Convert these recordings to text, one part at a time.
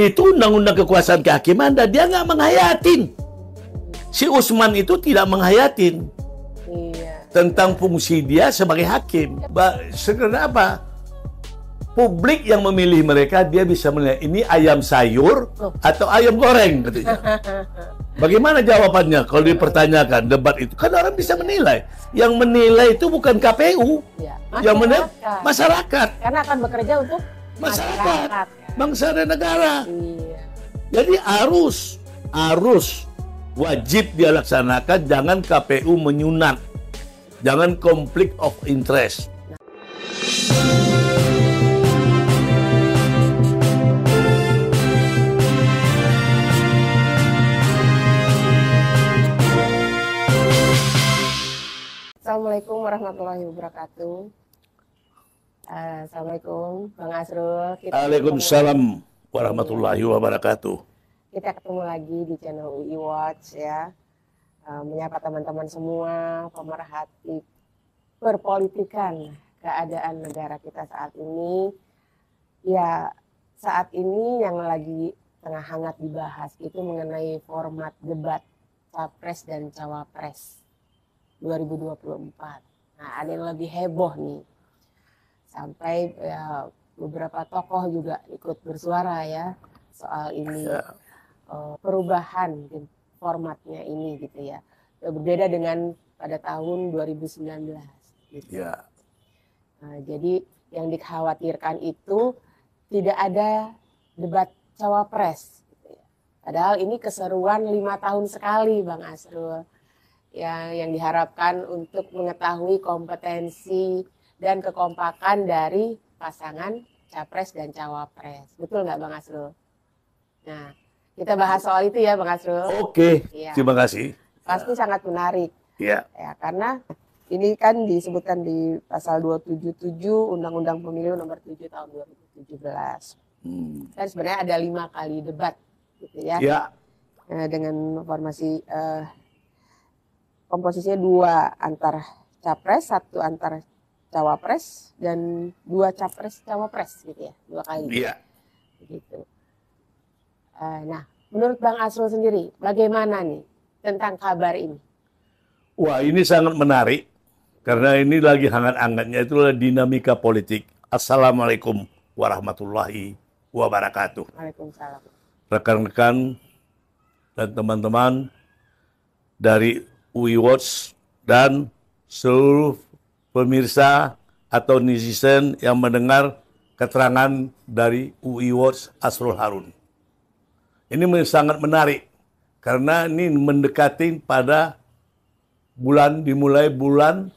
Itu undang-undang kekuasaan kehakiman dan dia nggak menghayatin. Si Usman itu tidak menghayatin tentang fungsi dia sebagai hakim. Sebenarnya apa? Publik yang memilih mereka, dia bisa menilai ini ayam sayur atau ayam goreng katanya. Bagaimana jawabannya kalau dipertanyakan debat itu? Kan orang bisa menilai. Yang menilai itu bukan KPU, yang menilai masyarakat. Karena akan bekerja untuk masyarakat, bangsa dan negara. Jadi harus wajib dia laksanakan. Jangan KPU menyunat, jangan konflik of interest. Assalamualaikum warahmatullahi wabarakatuh. Assalamualaikum Bang Asrul. Waalaikumsalam warahmatullahi wabarakatuh. Kita ketemu lagi di channel UI Watch ya. Menyapa teman-teman semua pemerhati perpolitikan keadaan negara kita saat ini. Ya, saat ini yang lagi tengah hangat dibahas itu mengenai format debat Capres dan Cawapres 2024. Nah, ada yang lebih heboh nih. Sampai ya, beberapa tokoh juga ikut bersuara ya soal ini. Perubahan formatnya ini gitu ya. Berbeda dengan pada tahun 2019 gitu. Nah, jadi yang dikhawatirkan itu tidak ada debat Cawapres gitu ya. Padahal ini keseruan 5 tahun sekali Bang Asrul. Yang diharapkan untuk mengetahui kompetensi dan kekompakan dari pasangan Capres dan Cawapres. Betul nggak Bang Asrul? Nah, kita bahas soal itu ya Bang Asrul. Oke, ya. Terima kasih. Pasti sangat menarik. Ya, karena ini kan disebutkan di pasal 277 Undang-Undang Pemilu nomor 7 tahun 2017. Dan sebenarnya ada 5 kali debat gitu ya. Dengan formasi komposisinya 2 antar Capres, 1 antar Cawapres, dan 2 Capres Cawapres gitu ya, 2 kali. Iya. Begitu. Nah, menurut Bang Asrul sendiri, bagaimana nih tentang kabar ini? Wah, ini sangat menarik karena ini lagi hangat-hangatnya itu adalah dinamika politik. Assalamualaikum warahmatullahi wabarakatuh. Waalaikumsalam. Rekan-rekan dan teman-teman dari UI Watch dan seluruh pemirsa atau netizen yang mendengar keterangan dari UI Watch Asrul Harun. Ini sangat menarik karena ini mendekati pada dimulai bulan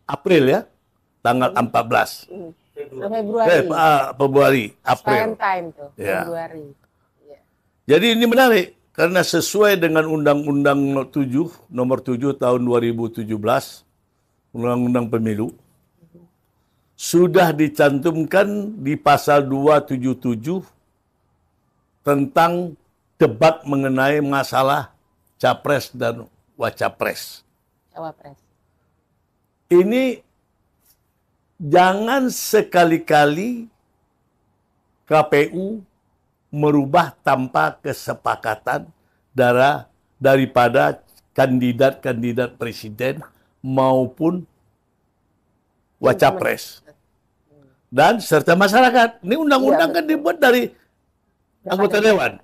April ya, tanggal 14. Februari, April. Time tuh, Februari. Jadi ini menarik. Karena sesuai dengan Undang-Undang 7, nomor 7 tahun 2017, Undang-Undang Pemilu, sudah dicantumkan di pasal 277 tentang debat mengenai masalah Capres dan Cawapres. Ini jangan sekali-kali KPU merubah tanpa kesepakatan daripada kandidat-kandidat presiden maupun Cawapres dan serta masyarakat. Ini undang-undang kan dibuat dari anggota dewan.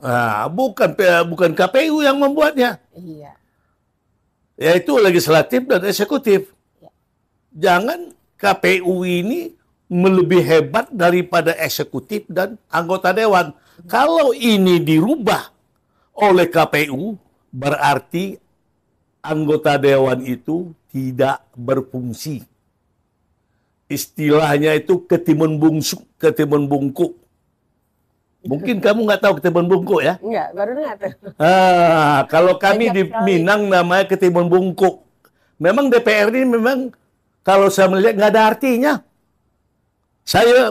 Nah, bukan KPU yang membuatnya. Yaitu legislatif dan eksekutif. Jangan KPU ini lebih hebat daripada eksekutif dan anggota dewan. Kalau ini dirubah oleh KPU, berarti anggota dewan itu tidak berfungsi. Istilahnya itu ketimun bungkuk. Mungkin kamu nggak tahu ketimun bungkuk ya? Enggak, baru dengar tuh. Kalau kami di Minang namanya ketimun bungkuk. Memang DPR ini memang kalau saya melihat nggak ada artinya.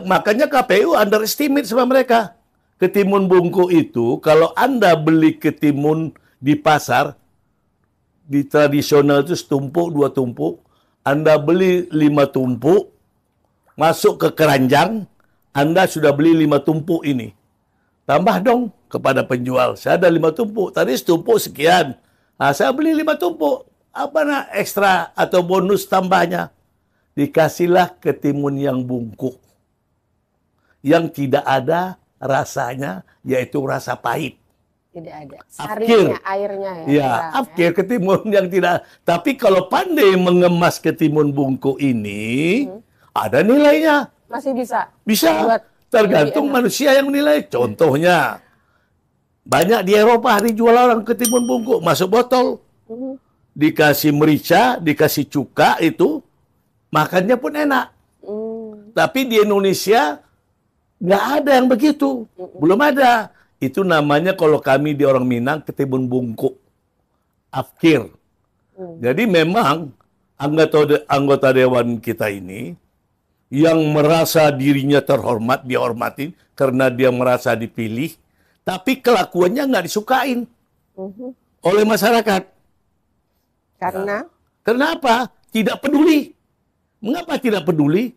Makanya KPU underestimate sama mereka. Ketimun bungkuk itu, kalau Anda beli ketimun di pasar, di tradisional itu setumpuk, 2 tumpuk, Anda beli 5 tumpuk, masuk ke keranjang, Anda sudah beli 5 tumpuk ini. tambah dong kepada penjual. Saya ada 5 tumpuk, tadi setumpuk sekian. Nah, saya beli 5 tumpuk. Apa nak ekstra atau bonus tambahnya? Dikasihlah ketimun yang bungkuk. Yang tidak ada rasanya, yaitu rasa pahit. Tidak ada. Sarinya, airnya ya. Ya, afkir ketimun yang tidak. Tapi kalau pandai mengemas ketimun bungkuk ini, ada nilainya. Masih bisa? Bisa. Tergantung manusia yang menilai. Contohnya, banyak di Eropa dijual orang ketimun bungkuk, masuk botol. Dikasih merica, dikasih cuka itu, makannya pun enak. Tapi di Indonesia, nggak ada yang begitu. Belum ada. Itu namanya kalau kami di orang Minang, ketimun bungkuk. Afkir. Jadi memang anggota dewan kita ini, yang merasa dirinya terhormat, dihormatin, karena dia merasa dipilih, tapi kelakuannya nggak disukain oleh masyarakat. Karena? Karena apa? Tidak peduli. Mengapa tidak peduli?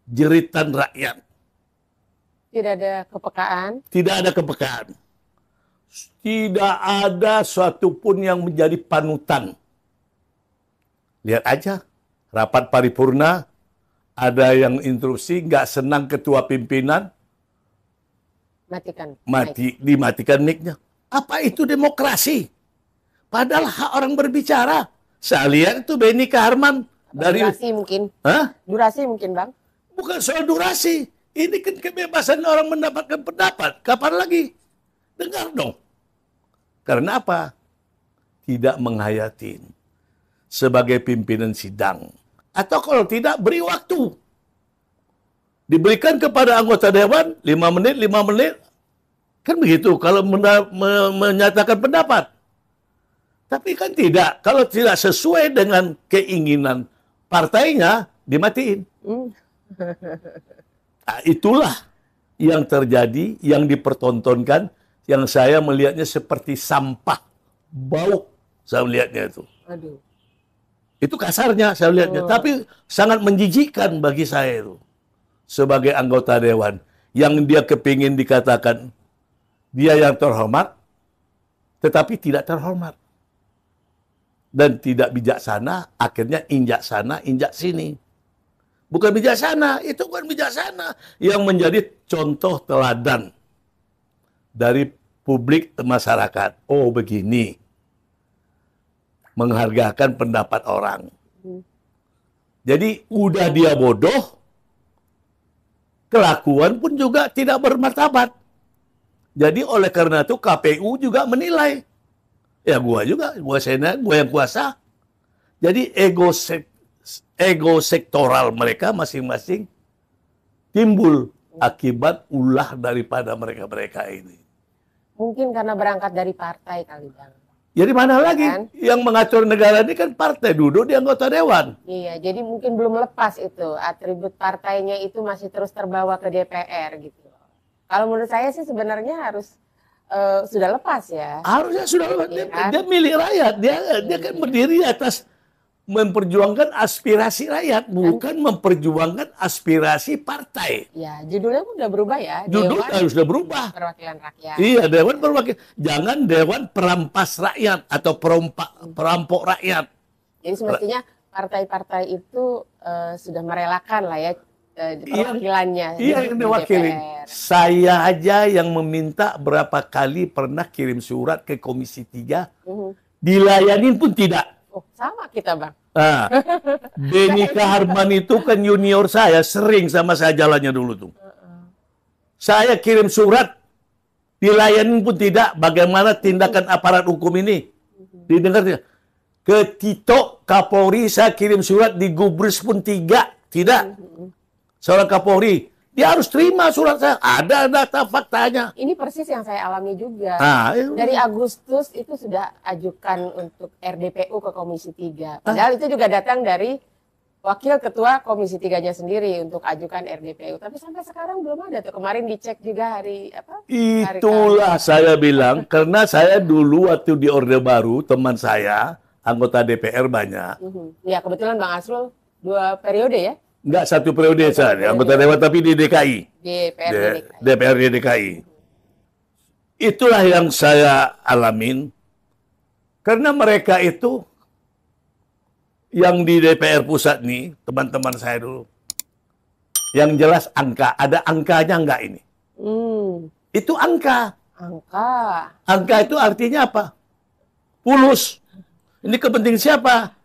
Jeritan rakyat. Tidak ada kepekaan. Tidak ada kepekaan. Tidak ada suatu pun yang menjadi panutan. Lihat aja, rapat paripurna, ada yang interupsi, nggak senang ketua pimpinan, dimatikan mic-nya. Apa itu demokrasi? Padahal hak orang berbicara. Saya lihat itu Benny Kaharman. Durasi mungkin. Hah? Durasi mungkin, Bang. Bukan soal durasi. Ini kan kebebasan orang mendapatkan pendapat. Kapan lagi? Dengar dong. Karena apa? Tidak menghayatin sebagai pimpinan sidang. Atau kalau tidak, beri waktu. Diberikan kepada anggota dewan 5 menit, 5 menit. Kan begitu kalau menyatakan pendapat. Tapi kan tidak. Kalau tidak sesuai dengan keinginan partainya, dimatiin. Nah, itulah yang terjadi, yang dipertontonkan, yang saya melihatnya seperti sampah. Bau, saya melihatnya itu. Aduh. Itu kasarnya saya lihatnya. Tapi sangat menjijikkan bagi saya itu. Sebagai anggota dewan. Yang dia kepingin dikatakan, dia yang terhormat, tetapi tidak terhormat. Dan tidak bijaksana, akhirnya injak sana, injak sini. Bukan bijaksana, itu bukan bijaksana. Yang menjadi contoh teladan dari publik masyarakat. Oh begini, menghargakan pendapat orang. Jadi udah dia bodoh, kelakuan pun juga tidak bermartabat. Jadi oleh karena itu KPU juga menilai. Ya gua juga, gua senat, gua yang kuasa. Jadi ego sektoral mereka masing-masing timbul akibat ulah daripada mereka-mereka ini. Mungkin karena berangkat dari partai kali, Bang. Jadi mana lagi? Kan? Yang mengatur negara ini kan partai, duduk di anggota dewan. Iya, jadi mungkin belum lepas itu. Atribut partainya itu masih terus terbawa ke DPR gitu. Kalau menurut saya sih sebenarnya harus sudah lepas ya. Harusnya sudah lepas. Iya, kan? Dia milik rakyat. Dia kan berdiri atas memperjuangkan aspirasi rakyat, bukan memperjuangkan aspirasi partai. Ya, judulnya udah berubah ya. Judul harus sudah berubah. Perwakilan rakyat. Iya, Dewan Perwakilan. Jangan Dewan Perampas Rakyat atau perampok rakyat. Jadi semestinya partai-partai itu sudah merelakan lah ya perwakilannya. Iya, yang diwakili. Saya aja yang meminta berapa kali pernah kirim surat ke Komisi 3, dilayanin pun tidak. Oh, sama kita, Bang. Nah, Benny Kaharman itu kan junior saya, sering sama saya jalannya dulu tuh. Saya kirim surat, dilayanin pun tidak. Bagaimana tindakan aparat hukum ini? Didengar tidak? Ke Tito Kapolri saya kirim surat, di Gubris pun tidak. Seorang Kapolri, dia harus terima surat saya. Ada data faktanya. Ini persis yang saya alami juga. Dari Agustus itu sudah ajukan untuk RDPU ke Komisi 3. Padahal itu juga datang dari Wakil Ketua Komisi 3-nya sendiri untuk ajukan RDPU. Tapi sampai sekarang belum ada tuh. Kemarin dicek juga hari apa? Itulah saya bilang, karena saya dulu waktu di Orde Baru, teman saya, anggota DPR banyak. Ya, kebetulan Bang Asrul 2 periode ya? Enggak, 1 periode saya, anggota dewan tapi di DKI. DPRD DKI. DPRD DKI. itulah yang saya alamin. Karena mereka itu, yang di DPR pusat nih, teman-teman saya dulu, yang jelas angka, ada angkanya nggak ini? Itu angka. Angka itu artinya apa? Pulus. Ini kepentingan siapa?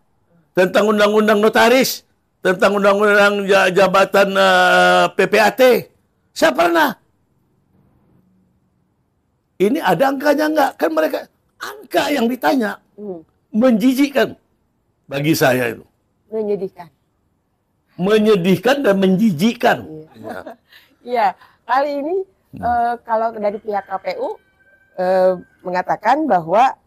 Tentang undang-undang notaris, tentang undang-undang jabatan PPAT. Saya pernah. Ini ada angkanya nggak? Kan mereka, angka yang ditanya. Menjijikkan. Bagi saya itu. Menyedihkan. Menyedihkan dan menjijikkan. Iya, kali ini kalau dari pihak KPU mengatakan bahwa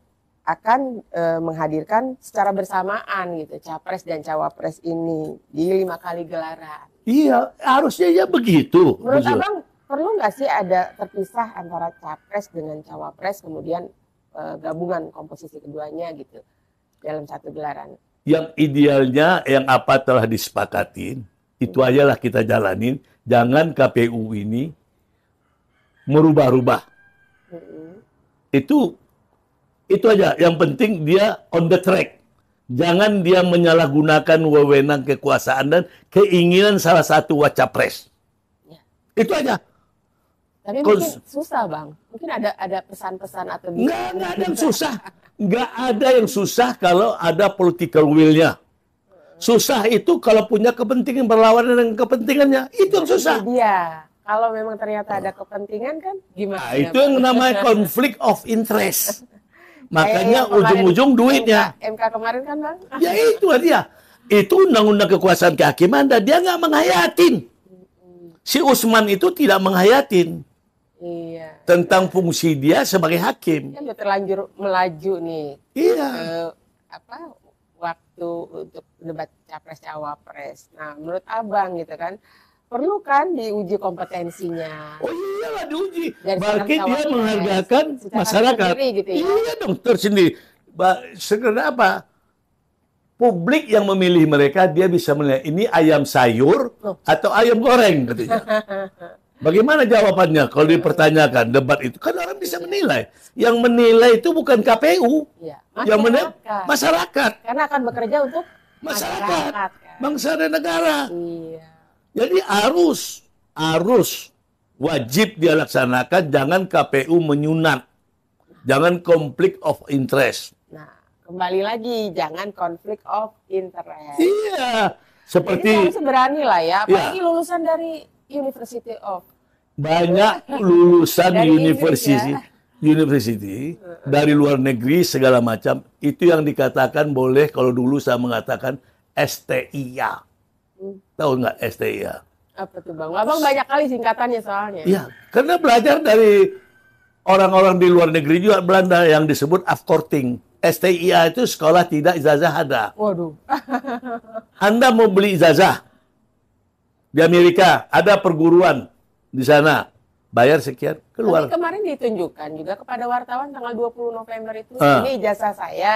akan menghadirkan secara bersamaan gitu capres dan cawapres ini di 5 kali gelaran. Iya, harusnya ya begitu. Menurut Abang perlu nggak sih ada terpisah antara capres dengan cawapres kemudian gabungan komposisi keduanya gitu dalam satu gelaran? Yang idealnya yang apa telah disepakatin itu ajalah kita jalanin. Jangan KPU ini merubah-rubah. Itu aja. Yang penting dia on the track. Jangan dia menyalahgunakan wewenang kekuasaan dan keinginan salah satu wacapres. Ya. Itu aja. Tapi mungkin susah, Bang. Mungkin ada pesan-pesan atau nggak ada yang susah. Nggak ada yang susah kalau ada political will-nya. Susah itu kalau punya kepentingan berlawanan dengan kepentingannya. Itu yang susah. Itu dia. Kalau memang ternyata ada kepentingan kan gimana? Nah, itu yang namanya conflict of interest. Makanya ujung-ujung duitnya. MK kemarin kan, Bang? Ya itu dia. Itu undang-undang kekuasaan kehakiman dan dia nggak menghayatin. Si Usman itu tidak menghayatin. Iya. Tentang fungsi dia sebagai hakim. Kan udah terlanjur melaju nih. Iya. Waktu untuk debat capres-cawapres. Nah, menurut Abang gitu kan, perlu kan diuji kompetensinya. Oh iyalah diuji. Dari Bagi dia menghargakan masyarakat. Gitu ya? Iya dong, tersendiri. Sebenarnya apa? Publik yang memilih mereka, dia bisa menilai ini ayam sayur atau ayam goreng katanya. Bagaimana jawabannya kalau dipertanyakan debat itu? Kan orang bisa menilai. Yang menilai itu bukan KPU. Ya, yang menilai masyarakat. Karena akan bekerja untuk masyarakat kan? Bangsa dan negara. Iya. Jadi harus wajib dia laksanakan. Jangan KPU menyunat. Jangan konflik of interest. Nah, kembali lagi jangan konflik of interest. Iya. Seperti jadi harus berani lah ya. Apalagi lulusan dari University of banyak lulusan university ya? Dari luar negeri segala macam itu yang dikatakan boleh. Kalau dulu saya mengatakan STIA. Tahu nggak STIA? Apa tuh, Bang? Abang banyak kali singkatannya soalnya. Iya, karena belajar dari orang-orang di luar negeri juga Belanda yang disebut afkorting. STIA itu sekolah tidak ijazah ada. Waduh. Anda mau beli ijazah di Amerika, ada perguruan di sana, bayar sekian, keluar. Tapi kemarin ditunjukkan juga kepada wartawan tanggal 20 November itu, ini ijazah saya.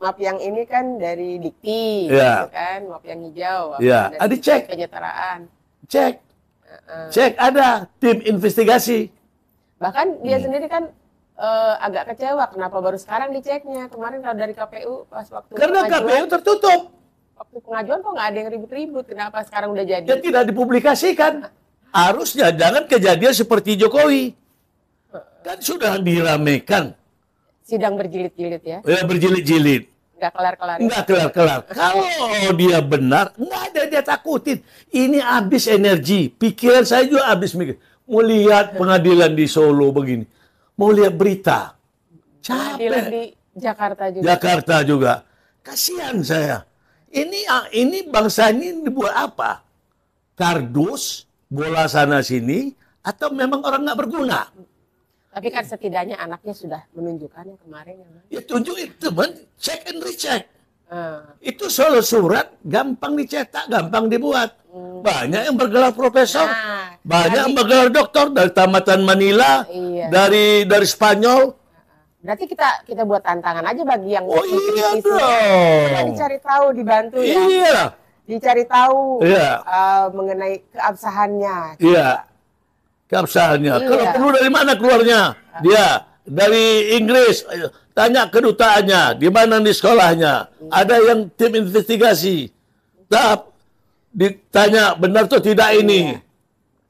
Map yang ini kan dari Dikti, gitu kan, map yang hijau. Iya, ada cek. Penyetaraan. Cek, ada tim investigasi. Bahkan dia sendiri kan agak kecewa, kenapa baru sekarang diceknya. Kemarin kalau dari KPU, pas waktu karena KPU tertutup. Waktu pengajuan kok nggak ada yang ribut-ribut, kenapa sekarang udah jadi? Ya tidak dipublikasikan. Harusnya jangan kejadian seperti Jokowi. Kan sudah diramekan. Sidang berjilid-jilid ya? Ya berjilid-jilid. Nggak kelar-kelar. Nggak kelar-kelar. Kalau dia benar, nggak ada dia takutin. Ini habis energi. Pikiran saya juga habis mikir. Mau lihat pengadilan di Solo begini. Mau lihat berita. Capek. Pengadilan di Jakarta juga. Jakarta juga. Kasihan saya. Ini bangsa ini dibuat apa? Kardus, bola sana sini, atau memang orang nggak berguna? Tapi kan setidaknya anaknya sudah menunjukkan yang kemarin. Ya tunjukin, teman, check and recheck. Itu solo surat, gampang dicetak, gampang dibuat. Banyak yang bergelar profesor, banyak yang bergelar doktor dari tamatan Manila, dari Spanyol. Berarti kita buat tantangan aja bagi yang iya dong. Kita dicari tahu, dibantu ya. Iya. Dicari tahu mengenai keabsahannya. Iya. keabsahannya. Iya. Kalau perlu dari mana keluarnya? Dia dari Inggris. Tanya kedutaannya, di mana di sekolahnya. Ada yang tim investigasi. Ditanya benar tuh tidak ini.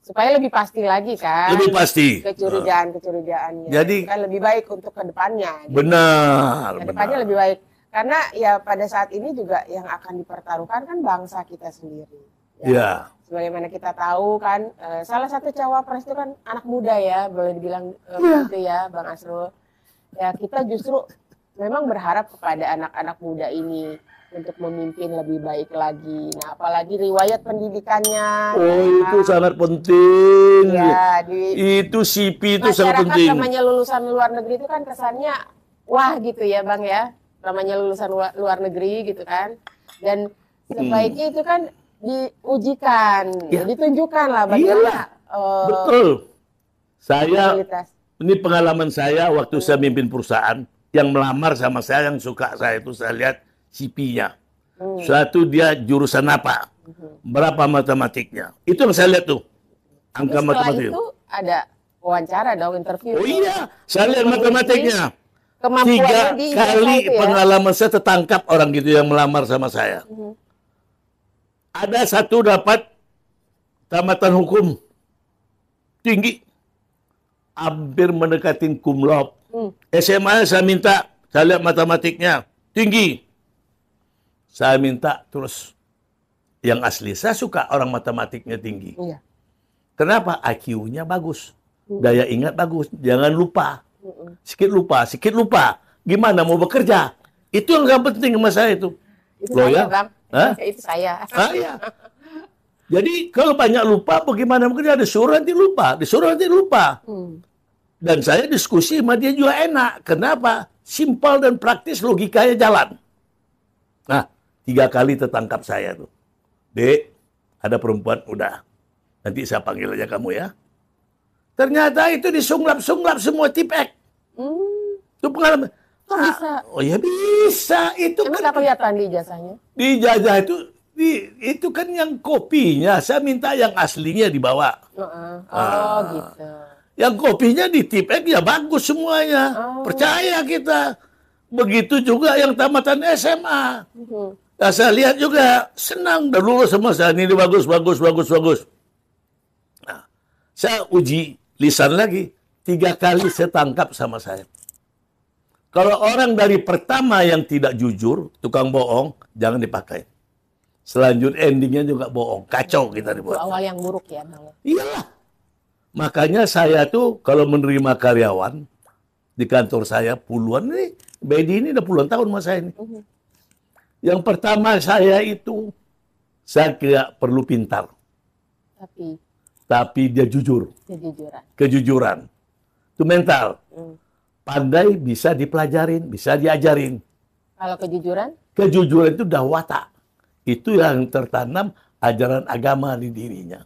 Supaya lebih pasti lagi kan. Lebih pasti. Kecurigaan-kecurigaannya. Jadi kan lebih baik untuk kedepannya. Gitu. Benar. Kedepannya lebih baik. Karena ya pada saat ini juga yang akan dipertaruhkan kan bangsa kita sendiri. Ya. Sebagaimana kita tahu kan, salah satu cawapres itu kan anak muda ya, boleh dibilang gitu ya, Bang Asrul. Ya kita justru memang berharap kepada anak-anak muda ini untuk memimpin lebih baik lagi. Nah, apalagi riwayat pendidikannya. Oh, itu sangat penting. Ya, itu CP itu sangat penting. Namanya lulusan luar negeri itu kan kesannya wah gitu ya, Bang ya. Namanya lulusan luar negeri gitu kan. Dan sebaiknya itu kan diujikan, ditunjukkan lah bagaimana. Betul. Ini pengalaman saya waktu saya mimpin perusahaan yang melamar sama saya, yang suka saya itu saya lihat CP-nya. Suatu dia jurusan apa, berapa matematiknya. Itu yang saya lihat tuh, angka matematik. Itu ada wawancara dong, interview. Oh iya, saya lihat matematiknya. 3 Kemampuannya kali itu ya? pengalaman saya tertangkap orang gitu yang melamar sama saya. Ada satu dapat tamatan hukum tinggi, hampir mendekati cum laude. SMA saya minta, saya lihat matematiknya tinggi. Saya minta terus yang asli. Saya suka orang matematiknya tinggi. Iya. Kenapa? IQ-nya bagus, daya ingat bagus, jangan lupa. Sikit lupa. Gimana mau bekerja? Itu yang gak penting sama saya itu. Itu saya, Bang. Itu saya. Iya. Jadi kalau banyak lupa, bagaimana bekerja? Disuruh nanti lupa. Dan saya diskusi sama dia juga enak. Kenapa? Simpel dan praktis, logikanya jalan. Nah, 3 kali tertangkap saya tuh. Dek, ada perempuan, udah. Nanti saya panggil aja kamu ya. Ternyata itu disunglap-sunglap semua tipek. Itu pengalaman. Bisa. Oh ya bisa. Itu emang kan kelihatan di ijazahnya? di ijazah itu kan yang kopinya. Saya minta yang aslinya dibawa. Gitu. Yang kopinya di tipek ya bagus semuanya. Percaya kita. Begitu juga yang tamatan SMA. Nah, saya lihat juga senang. Dan lulus sama saya. Ini bagus. Nah, saya uji lisan lagi. 3 kali saya tangkap sama saya. Kalau orang dari pertama yang tidak jujur, tukang bohong, jangan dipakai. Selanjutnya endingnya juga bohong. Kacau kita dibuat. Awal yang buruk ya, Bang. Iyalah. Makanya saya tuh kalau menerima karyawan di kantor saya puluhan nih. Bedi ini udah puluhan tahun sama saya ini. Yang pertama saya itu, saya tidak perlu pintar. Tapi dia jujur. Kejujuran. Itu mental. Pandai bisa dipelajarin, bisa diajarin. Kalau kejujuran? Kejujuran itu dah watak. Itu yang tertanam ajaran agama di dirinya.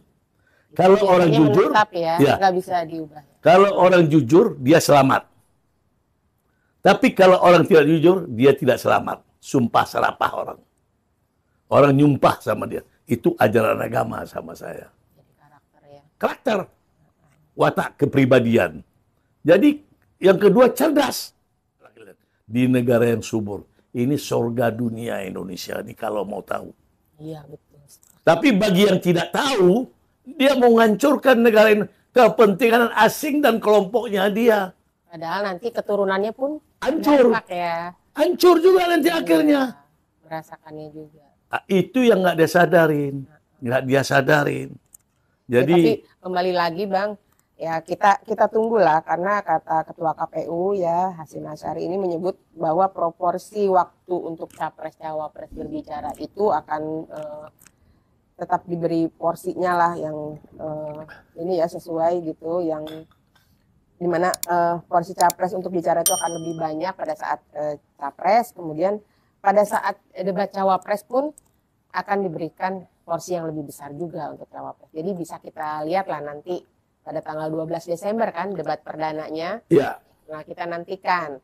Kalau orang jujur, nggak bisa diubah. Kalau orang jujur, dia selamat. Tapi kalau orang tidak jujur, dia tidak selamat. Sumpah serapah orang. Orang nyumpah sama dia. Itu ajaran agama sama saya. Jadi karakter ya. Karakter. Watak kepribadian. Jadi yang kedua cerdas. Di negara yang subur. Ini surga dunia Indonesia ini kalau mau tahu. Iya, betul. Tapi bagi yang tidak tahu, dia mau menghancurkan negara ini. Kepentingan asing dan kelompoknya dia. Padahal nanti keturunannya pun hancur. Ya. Hancur juga nanti akhirnya. Merasakannya juga. Itu yang nggak dia sadarin. Nggak dia sadarin. Jadi, tapi kembali lagi Bang, ya kita tunggulah karena kata Ketua KPU ya Hasyim Asyari ini menyebut bahwa proporsi waktu untuk capres-cawapres berbicara itu akan tetap diberi porsinya lah yang ini ya sesuai gitu, yang dimana porsi capres untuk bicara itu akan lebih banyak pada saat capres, kemudian pada saat debat cawapres pun akan diberikan porsi yang lebih besar juga untuk cawapres. Jadi bisa kita lihat lah nanti pada tanggal 12 Desember kan debat perdananya. Ya. Nah kita nantikan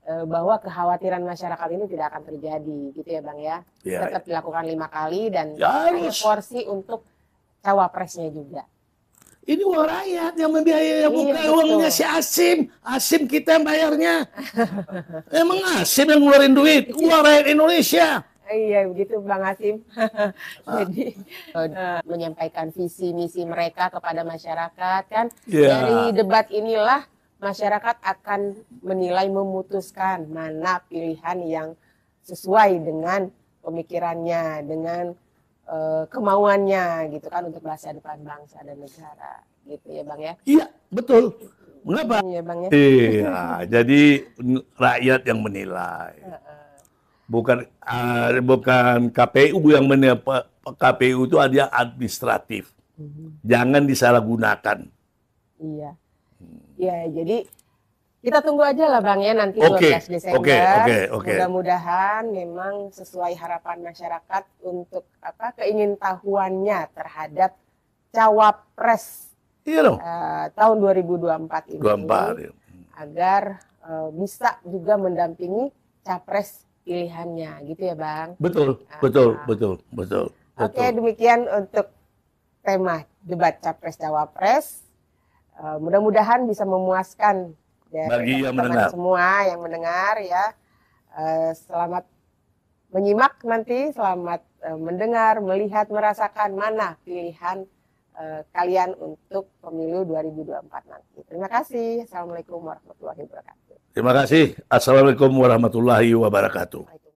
bahwa kekhawatiran masyarakat ini tidak akan terjadi gitu ya Bang ya. Tetap dilakukan 5 kali dan hanya porsi untuk cawapresnya juga. Ini uang rakyat yang membiayai, bukan uangnya si Asim. Asim kita yang bayarnya. Emang Asim yang ngeluarin duit, uang rakyat Indonesia. Iya begitu Bang Asim. Jadi menyampaikan visi misi mereka kepada masyarakat kan. Dari debat inilah masyarakat akan menilai, memutuskan mana pilihan yang sesuai dengan pemikirannya, dengan kemauannya gitu kan, untuk masa depan bangsa dan negara gitu ya Bang ya. Iya betul. Mengapa? Iya Bang ya. Iya, jadi rakyat yang menilai. Bukan KPU yang menilai. KPU itu dia administratif. Jangan disalahgunakan. Iya. Ya, jadi kita tunggu aja lah Bang ya nanti 12 Desember. Mudah-mudahan memang sesuai harapan masyarakat untuk keingintahuannya terhadap cawapres tahun 2024 ini. Agar bisa juga mendampingi capres pilihannya, gitu ya Bang? Betul. Oke, demikian untuk tema debat capres-cawapres. Mudah-mudahan bisa memuaskan bagi yang mendengar semua yang mendengar ya. Selamat menyimak nanti, selamat mendengar, melihat, merasakan mana pilihan kalian untuk pemilu 2024 nanti. Terima kasih. Assalamualaikum warahmatullahi wabarakatuh. Terima kasih. Assalamualaikum warahmatullahi wabarakatuh.